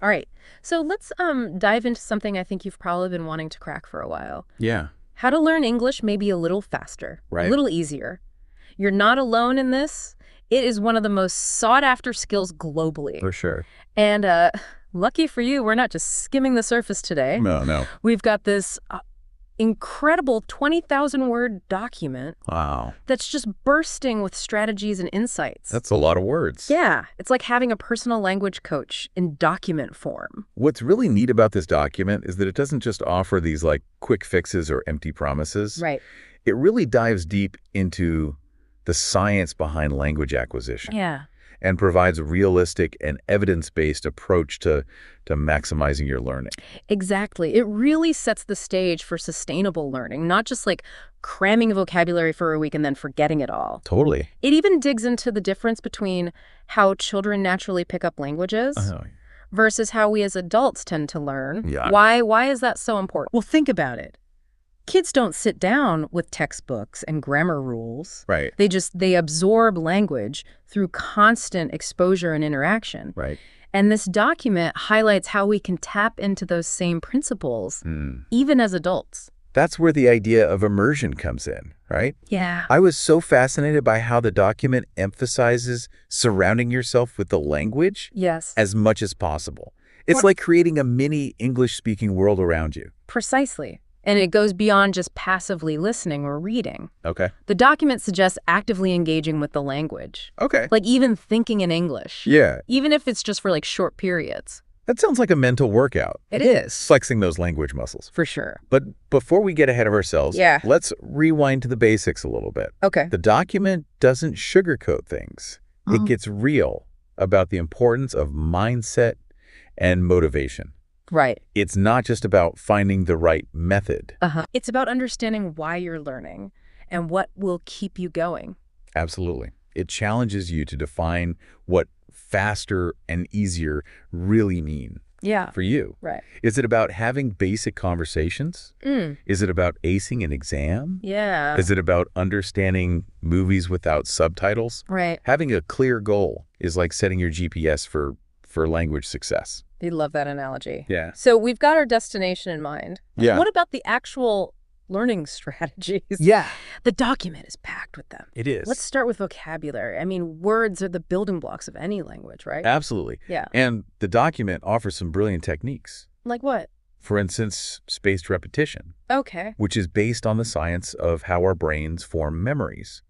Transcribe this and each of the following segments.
All right. So let's dive into something I think you've probably been wanting to crack for a while. Yeah, How to learn English maybe a little faster, a right. little easier. You're not alone in this. It is one of the most sought-after skills globally. For sure. And lucky for you, we're not just skimming the surface today. No, no. We've got this incredible 20,000-word document Wow. that's just bursting with strategies and insights. That's a lot of words. Yeah, it's like having a personal language coach in document form. What's really neat about this document is that it doesn't just offer these like quick fixes or empty promises. Right. It really dives deep into the science behind language acquisition Yeah. and provides a realistic and evidence-based approach to maximizing your learning. Exactly. It really sets the stage for sustainable learning, not just like cramming vocabulary for a week and then forgetting it all. Totally. It even digs into the difference between how children naturally pick up languages Oh, versus how we as adults tend to learn. Yeah. Why is that so important? Well, think about it. Kids don't sit down with textbooks and grammar rules. right. They absorb language through constant exposure and interaction. Right. And this document highlights how we can tap into those same principles, even as adults. That's where the idea of immersion comes in, right? Yeah. I was so fascinated by how the document emphasizes surrounding yourself with the language Yes. as much as possible. It's like creating a mini English-speaking world around you. Precisely. And it goes beyond just passively listening or reading. Okay. The document suggests actively engaging with the language, Okay. like even thinking in English. Yeah. Even if it's just for like short periods. That sounds like a mental workout. It is. Flexing those language muscles. For sure. But before we get ahead of ourselves, Yeah. let's rewind to the basics a little bit. Okay. The document doesn't sugarcoat things. It gets real about the importance of mindset and motivation. Right. It's not just about finding the right method. It's about understanding why you're learning and what will keep you going. Absolutely. It challenges you to define what faster and easier really mean Yeah. for you. Right. Is it about having basic conversations? Is it about acing an exam? Yeah. Is it about understanding movies without subtitles? Right. Having a clear goal is like setting your GPS for language success. They love that analogy. Yeah. So we've got our destination in mind. Yeah. What about the actual learning strategies? Yeah. The document is packed with them. It is. Let's start with vocabulary. I mean, words are the building blocks of any language, right? Absolutely. Yeah. And the document offers some brilliant techniques. Like what? For instance, spaced repetition, Okay. which is based on the science of how our brains form memories.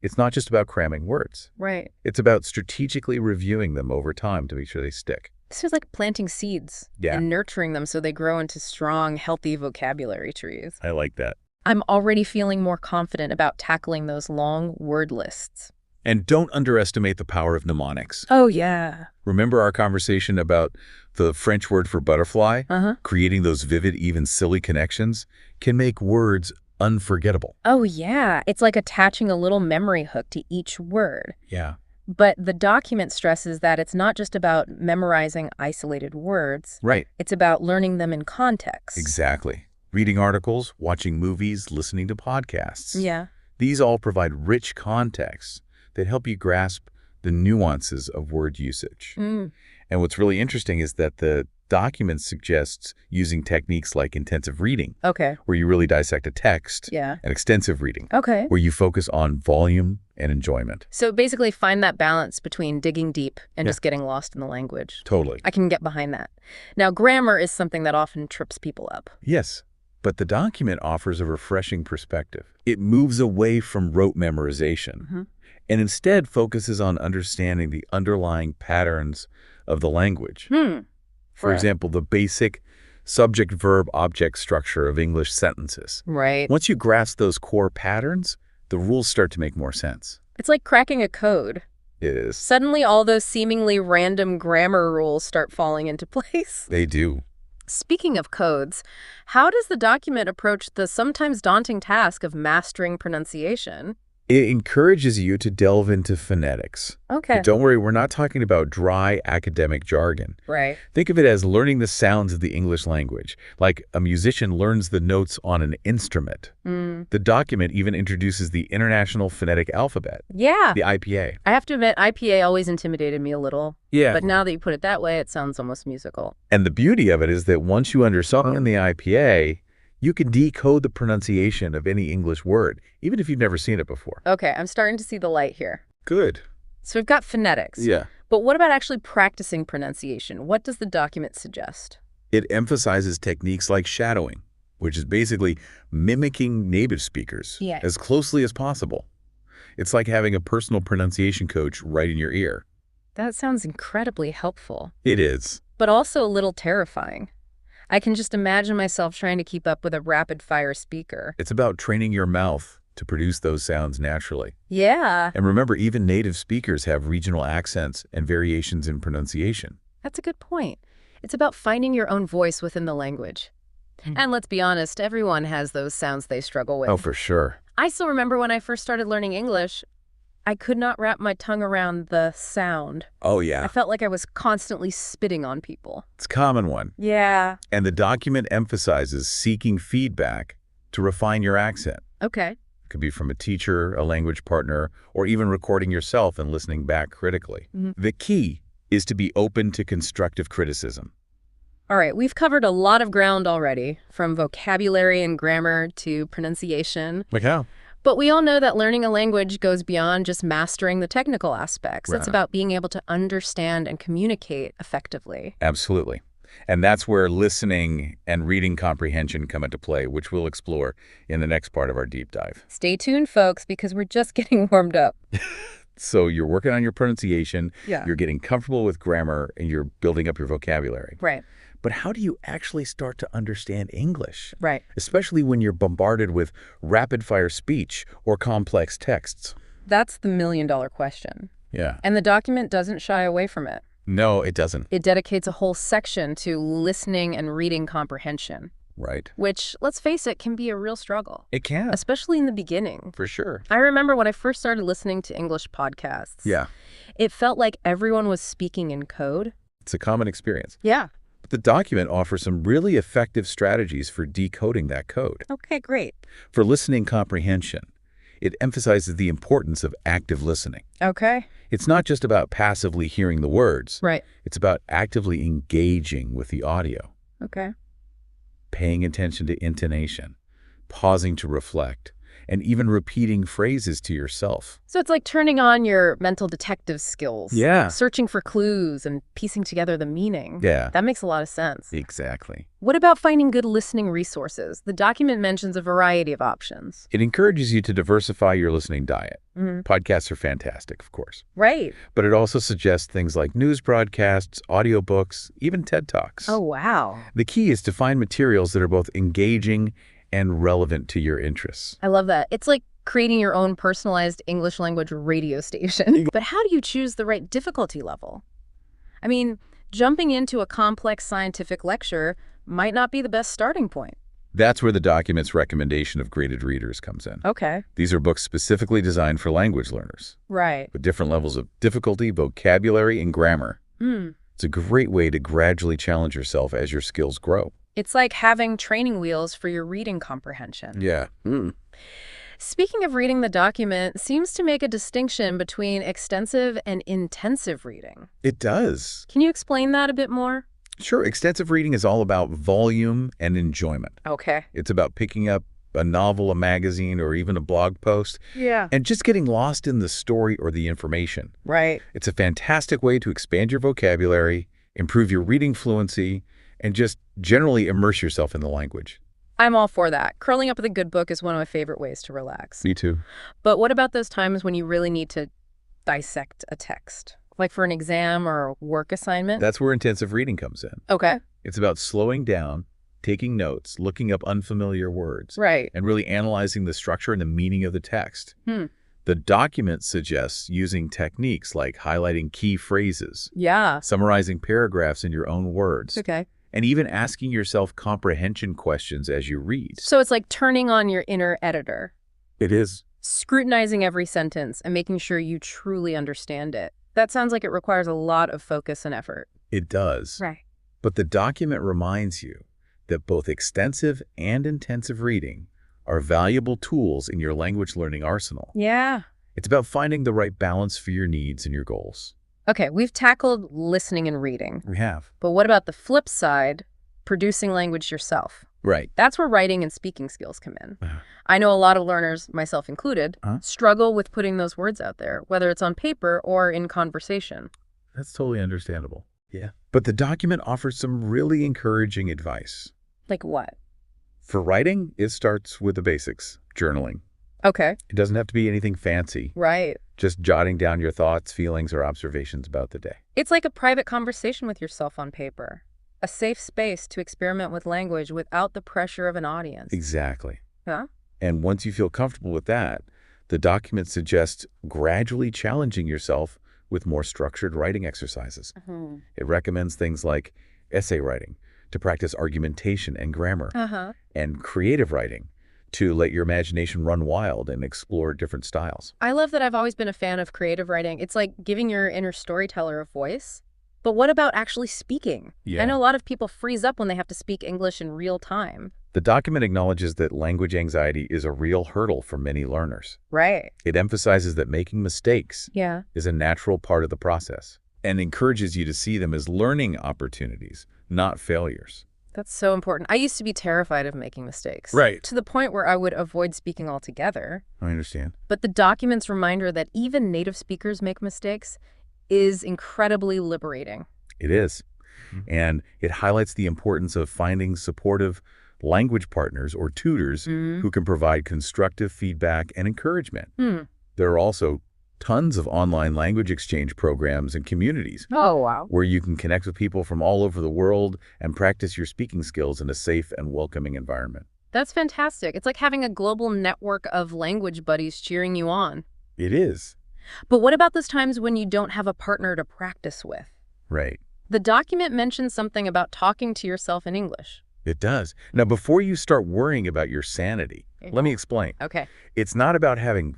It's not just about cramming words. Right. It's about strategically reviewing them over time to make sure they stick. This is like planting seeds Yeah. and nurturing them so they grow into strong, healthy vocabulary trees. I like that. I'm already feeling more confident about tackling those long word lists. And don't underestimate the power of mnemonics. Oh, yeah. Remember our conversation about the French word for butterfly? Creating those vivid, even silly connections can make words unforgettable. Oh, yeah. It's like attaching a little memory hook to each word. Yeah. But the document stresses that it's not just about memorizing isolated words. Right. It's about learning them in context. Exactly. Reading articles, watching movies, listening to podcasts. Yeah. These all provide rich context that help you grasp the nuances of word usage. And what's really interesting is that the document suggests using techniques like intensive reading, Okay. where you really dissect a text, Yeah. and extensive reading, Okay. where you focus on volume and enjoyment. So basically find that balance between digging deep and just getting lost in the language. Totally. I can get behind that. Now, grammar is something that often trips people up. Yes, but the document offers a refreshing perspective. It moves away from rote memorization and instead focuses on understanding the underlying patterns of the language. For Right. example, the basic subject-verb-object structure of English sentences. Right. Once you grasp those core patterns, the rules start to make more sense. It's like cracking a code. It is. Suddenly, all those seemingly random grammar rules start falling into place. They do. Speaking of codes, how does the document approach the sometimes daunting task of mastering pronunciation? It encourages you to delve into phonetics. Okay. But don't worry, we're not talking about dry academic jargon. Right. Think of it as learning the sounds of the English language, like a musician learns the notes on an instrument. The document even introduces the International Phonetic Alphabet, Yeah. the IPA. I have to admit, IPA always intimidated me a little. Yeah. But now that you put it that way, it sounds almost musical. And the beauty of it is that once you understand the IPA, you can decode the pronunciation of any English word, even if you've never seen it before. Okay, I'm starting to see the light here. Good. So we've got phonetics. Yeah. But what about actually practicing pronunciation? What does the document suggest? It emphasizes techniques like shadowing, which is basically mimicking native speakers as closely as possible. It's like having a personal pronunciation coach right in your ear. That sounds incredibly helpful. It is. But also a little terrifying. I can just imagine myself trying to keep up with a rapid-fire speaker. It's about training your mouth to produce those sounds naturally. Yeah. And remember, even native speakers have regional accents and variations in pronunciation. That's a good point. It's about finding your own voice within the language. And let's be honest, everyone has those sounds they struggle with. Oh, for sure. I still remember when I first started learning English, I could not wrap my tongue around the sound. Oh, I yeah. felt like I was constantly spitting on people. It's a common one. Yeah. And the document emphasizes seeking feedback to refine your accent. Okay. It could be from a teacher, a language partner, or even recording yourself and listening back critically. The key is to be open to constructive criticism. All right, we've covered a lot of ground already, from vocabulary and grammar to pronunciation. Like how? But we all know that learning a language goes beyond just mastering the technical aspects. It's Right. about being able to understand and communicate effectively. Absolutely. And that's where listening and reading comprehension come into play, which we'll explore in the next part of our deep dive. Stay tuned, folks, because we're just getting warmed up. So you're working on your pronunciation, Yeah. you're getting comfortable with grammar, and you're building up your vocabulary. Right, But how do you actually start to understand English? right. Especially when you're bombarded with rapid-fire speech or complex texts. That's the million-dollar question. Yeah. And the document doesn't shy away from it. No, it doesn't. It dedicates a whole section to listening and reading comprehension, Right. which, let's face it, can be a real struggle, It can. especially in the beginning. For sure. I remember when I first started listening to English podcasts. Yeah. It felt like everyone was speaking in code. It's a common experience. Yeah. But the document offers some really effective strategies for decoding that code. Okay, great. For listening comprehension, it emphasizes the importance of active listening. Okay. It's not just about passively hearing the words. Right. It's about actively engaging with the audio, Okay. paying attention to intonation, pausing to reflect, and even repeating phrases to yourself. So it's like turning on your mental detective skills. Yeah. Searching for clues and piecing together the meaning. Yeah. That makes a lot of sense. Exactly. What about finding good listening resources? The document mentions a variety of options. It encourages you to diversify your listening diet. Podcasts are fantastic, of course. Right. But it also suggests things like news broadcasts, audiobooks, even TED Talks. Oh, wow. The key is to find materials that are both engaging and relevant to your interests. I love that. It's like creating your own personalized English language radio station. But how do you choose the right difficulty level? I mean, jumping into a complex scientific lecture might not be the best starting point. That's where the document's recommendation of graded readers comes in. Okay. These are books specifically designed for language learners, Right. with different levels of difficulty, vocabulary, and grammar. It's a great way to gradually challenge yourself as your skills grow. It's like having training wheels for your reading comprehension. Yeah. Speaking of reading, the document seems to make a distinction between extensive and intensive reading. It does. Can you explain that a bit more? Sure, extensive reading is all about volume and enjoyment. Okay. It's about picking up a novel, a magazine, or even a blog post, Yeah. and just getting lost in the story or the information. Right. It's a fantastic way to expand your vocabulary, improve your reading fluency, and just generally immerse yourself in the language. I'm all for that. Curling up with a good book is one of my favorite ways to relax. Me too. But what about those times when you really need to dissect a text? Like for an exam or a work assignment? That's where intensive reading comes in. Okay. It's about slowing down, taking notes, looking up unfamiliar words, Right. and really analyzing the structure and the meaning of the text. The document suggests using techniques like highlighting key phrases, Yeah. summarizing paragraphs in your own words, Okay. and even asking yourself comprehension questions as you read. So it's like turning on your inner editor. It is. Scrutinizing every sentence and making sure you truly understand it. That sounds like it requires a lot of focus and effort. It does. Right. But the document reminds you that both extensive and intensive reading are valuable tools in your language learning arsenal. Yeah. It's about finding the right balance for your needs and your goals. Okay, we've tackled listening and reading. We have. But what about the flip side, producing language yourself? Right. That's where writing and speaking skills come in. I know a lot of learners, myself included, struggle with putting those words out there, whether it's on paper or in conversation. That's totally understandable. Yeah. But the document offers some really encouraging advice. Like what? For writing, it starts with the basics, journaling. Okay. It doesn't have to be anything fancy. Right. Just jotting down your thoughts, feelings, or observations about the day. It's like a private conversation with yourself on paper. A safe space to experiment with language without the pressure of an audience. Exactly. Huh? And once you feel comfortable with that, the document suggests gradually challenging yourself with more structured writing exercises. It recommends things like essay writing to practice argumentation and grammar, and creative writing to let your imagination run wild and explore different styles. I love that I've always been a fan of creative writing. It's like giving your inner storyteller a voice. But what about actually speaking? Yeah. I know a lot of people freeze up when they have to speak English in real time. The document acknowledges that language anxiety is a real hurdle for many learners. Right. It emphasizes that making mistakes Yeah. is a natural part of the process and encourages you to see them as learning opportunities, not failures. That's so important. I used to be terrified of making mistakes. Right. To the point where I would avoid speaking altogether. I understand. But the document's reminder that even native speakers make mistakes is incredibly liberating. It is. And it highlights the importance of finding supportive language partners or tutors who can provide constructive feedback and encouragement. There are also tons of online language exchange programs and communities Oh, wow. where you can connect with people from all over the world and practice your speaking skills in a safe and welcoming environment. That's fantastic. It's like having a global network of language buddies cheering you on. It is. But what about those times when you don't have a partner to practice with? Right. The document mentions something about talking to yourself in English. It does. Now, before you start worrying about your sanity, let me explain. Okay. It's not about having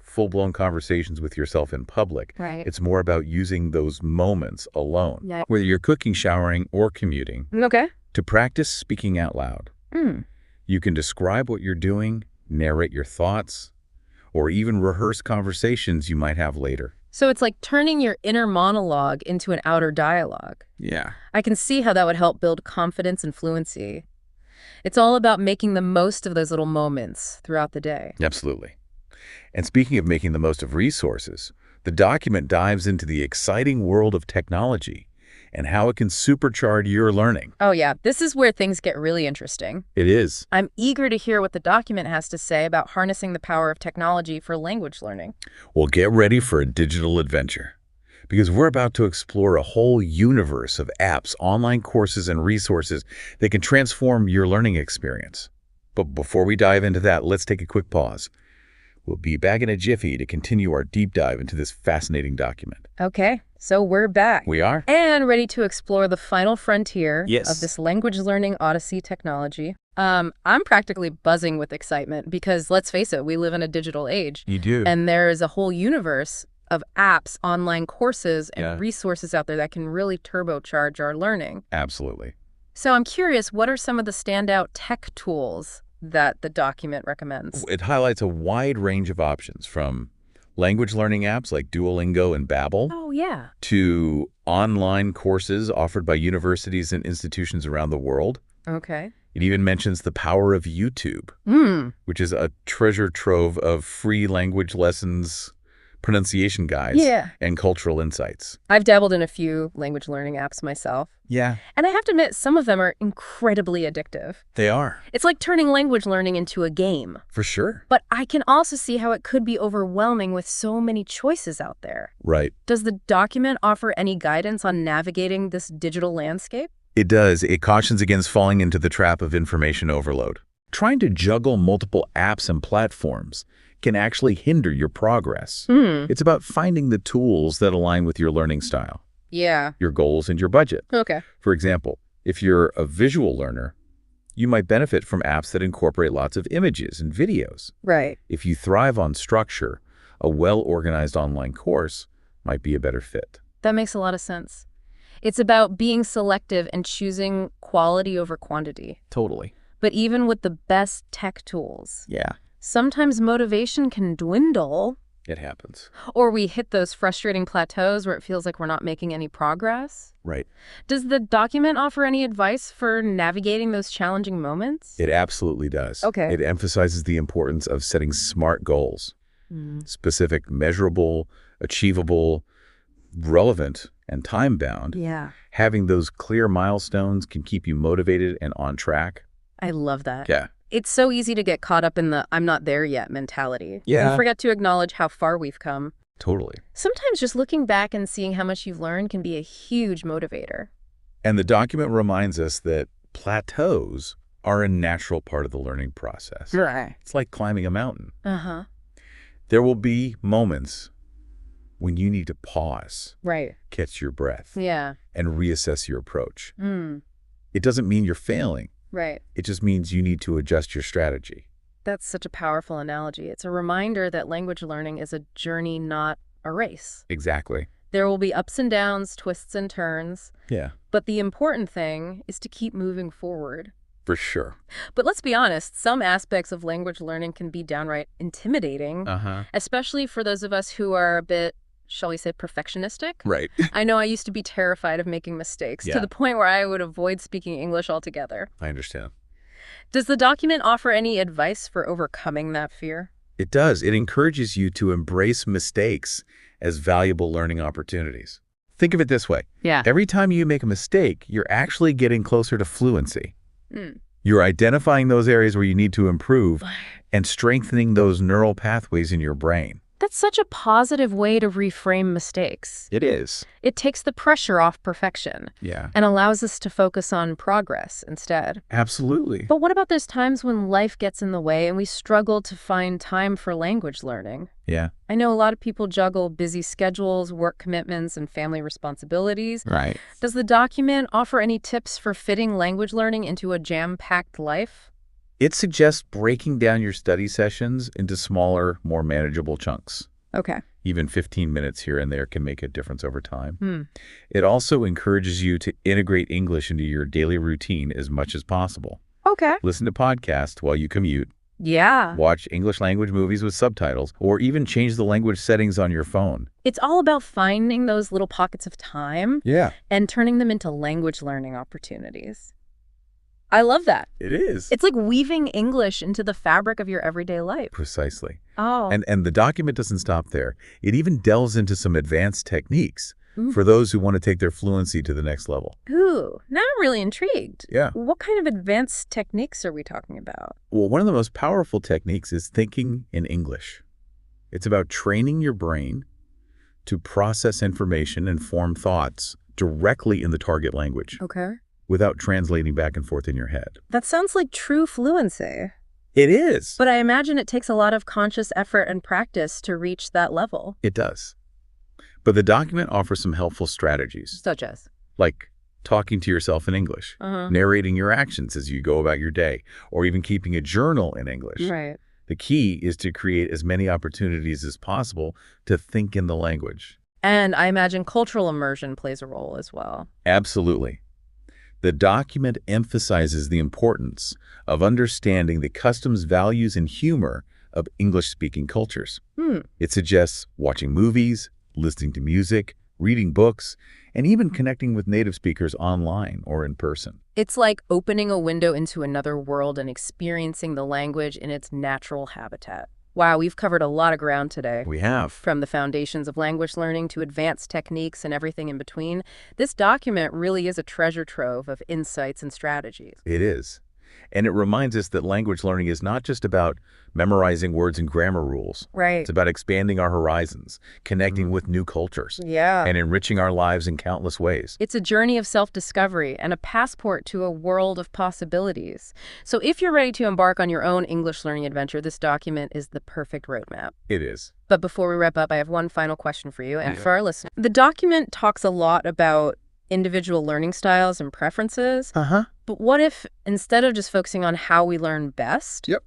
full-blown conversations with yourself in public. Right. It's more about using those moments alone, Yeah. whether you're cooking, showering, or commuting, Okay. to practice speaking out loud. You can describe what you're doing, narrate your thoughts, or even rehearse conversations you might have later. So it's like turning your inner monologue into an outer dialogue. Yeah. I can see how that would help build confidence and fluency. It's all about making the most of those little moments throughout the day. Absolutely. And speaking of making the most of resources, the document dives into the exciting world of technology and how it can supercharge your learning. Oh yeah, this is where things get really interesting. It is. I'm eager to hear what the document has to say about harnessing the power of technology for language learning. Well, get ready for a digital adventure, because we're about to explore a whole universe of apps, online courses, and resources that can transform your learning experience. But before we dive into that, let's take a quick pause. We'll be back in a jiffy to continue our deep dive into this fascinating document. Okay, so we're back. We are? And ready to explore the final frontier Yes. of this language learning odyssey technology. I'm practically buzzing with excitement because, let's face it, we live in a digital age. You do. And there is a whole universe of apps, online courses, and Yeah. resources out there that can really turbocharge our learning. Absolutely. So I'm curious, what are some of the standout tech tools that the document recommends? It highlights a wide range of options, from language learning apps like Duolingo and Babbel Oh, yeah. to online courses offered by universities and institutions around the world. Okay. It even mentions the power of YouTube, which is a treasure trove of free language lessons, pronunciation guides, Yeah. and cultural insights. I've dabbled in a few language learning apps myself. Yeah, And I have to admit, some of them are incredibly addictive. they are. It's like turning language learning into a game. For sure. But I can also see how it could be overwhelming with so many choices out there. Right. Does the document offer any guidance on navigating this digital landscape? It does. It cautions against falling into the trap of information overload. Trying to juggle multiple apps and platforms can actually hinder your progress. It's about finding the tools that align with your learning style, Yeah. your goals, and your budget. Okay. For example, if you're a visual learner, You might benefit from apps that incorporate lots of images and videos. Right. If you thrive on structure, a well-organized online course might be a better fit. That makes a lot of sense. It's about being selective and choosing quality over quantity. Totally. But even with the best tech tools, Yeah, sometimes motivation can dwindle, it happens. or we hit those frustrating plateaus where it feels like we're not making any progress. Right. Does the document offer any advice for navigating those challenging moments? It absolutely does. Okay. It emphasizes the importance of setting smart goals, specific, measurable, achievable, relevant, and time-bound. Yeah. Having those clear milestones can keep you motivated and on track. I love that. Yeah. It's so easy to get caught up in the "I'm not there yet" mentality. Yeah. And forget to acknowledge how far we've come. Totally. Sometimes just looking back and seeing how much you've learned can be a huge motivator. And the document reminds us that plateaus are a natural part of the learning process. Right. It's like climbing a mountain. Uh-huh. There will be moments when you need to pause, Right. catch your breath, Yeah. and reassess your approach. Mm. It doesn't mean you're failing. Right. It just means you need to adjust your strategy. That's such a powerful analogy. It's a reminder that language learning is a journey, not a race. Exactly. There will be ups and downs, twists and turns, Yeah, but the important thing is to keep moving forward. for sure. But let's be honest, some aspects of language learning can be downright intimidating, especially for those of us who are a bit, shall we say, perfectionistic. Right. I know I used to be terrified of making mistakes, Yeah. to the point where I would avoid speaking English altogether. I understand. Does the document offer any advice for overcoming that fear? It does. It encourages you to embrace mistakes as valuable learning opportunities. Think of it this way. Yeah. Every time you make a mistake, you're actually getting closer to fluency. Mm. You're identifying those areas where you need to improve and strengthening those neural pathways in your brain. That's such a positive way to reframe mistakes. It is. It takes the pressure off perfection Yeah. and allows us to focus on progress instead. Absolutely. But what about those times when life gets in the way and we struggle to find time for language learning? Yeah. I know a lot of people juggle busy schedules, work commitments, and family responsibilities. Right. Does the document offer any tips for fitting language learning into a jam-packed life? It suggests breaking down your study sessions into smaller, more manageable chunks. Okay. Even 15 minutes here and there can make a difference over time. It also encourages you to integrate English into your daily routine as much as possible. Okay. Listen to podcasts while you commute, Yeah. watch English language movies with subtitles, or even change the language settings on your phone. It's all about finding those little pockets of time Yeah, and turning them into language learning opportunities. I love that. it is. It's like weaving English into the fabric of your everyday life. Precisely. Oh. And the document doesn't stop there. It even delves into some advanced techniques Ooh. for those who want to take their fluency to the next level. Ooh, now I'm really intrigued. Yeah. What kind of advanced techniques are we talking about? Well, one of the most powerful techniques is thinking in English. It's about training your brain to process information and form thoughts directly in the target language Okay. without translating back and forth in your head. That sounds like true fluency. It is. But I imagine it takes a lot of conscious effort and practice to reach that level. It does. But the document offers some helpful strategies, Such as? like talking to yourself in English, narrating your actions as you go about your day, or even keeping a journal in English. Right. The key is to create as many opportunities as possible to think in the language. And I imagine cultural immersion plays a role as well. Absolutely. The document emphasizes the importance of understanding the customs, values, and humor of English-speaking cultures. It suggests watching movies, listening to music, reading books, and even connecting with native speakers online or in person. It's like opening a window into another world and experiencing the language in its natural habitat. Wow, we've covered a lot of ground today. We have. From the foundations of language learning to advanced techniques and everything in between, this document really is a treasure trove of insights and strategies. It is. And it reminds us that language learning is not just about memorizing words and grammar rules. Right. It's about expanding our horizons, connecting with new cultures, Yeah. and enriching our lives in countless ways. It's a journey of self-discovery and a passport to a world of possibilities. So if you're ready to embark on your own English learning adventure, this document is the perfect roadmap. It is. But before we wrap up, I have one final question for you and for our listeners. The document talks a lot about individual learning styles and preferences. Uh-huh. But what if, instead of just focusing on how we learn best, Yep.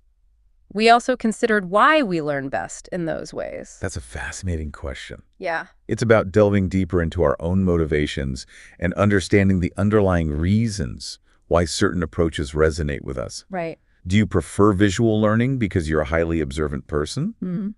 we also considered why we learn best in those ways? That's a fascinating question. Yeah. It's about delving deeper into our own motivations and understanding the underlying reasons why certain approaches resonate with us. Right. Do you prefer visual learning because you're a highly observant person? Mm-hmm.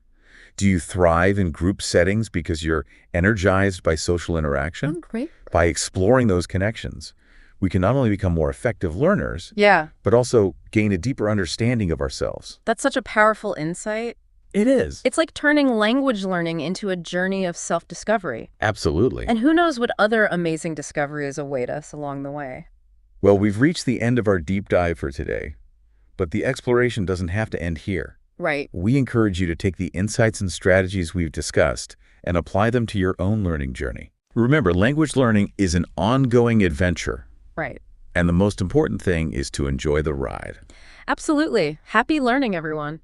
Do you thrive in group settings because you're energized by social interaction? Great. By exploring those connections, we can not only become more effective learners, Yeah. but also gain a deeper understanding of ourselves. That's such a powerful insight. It is. It's like turning language learning into a journey of self-discovery. Absolutely. And who knows what other amazing discoveries await us along the way. Well, we've reached the end of our deep dive for today, but the exploration doesn't have to end here. Right. We encourage you to take the insights and strategies we've discussed and apply them to your own learning journey. Remember, language learning is an ongoing adventure. Right. And the most important thing is to enjoy the ride. Absolutely. Happy learning, everyone.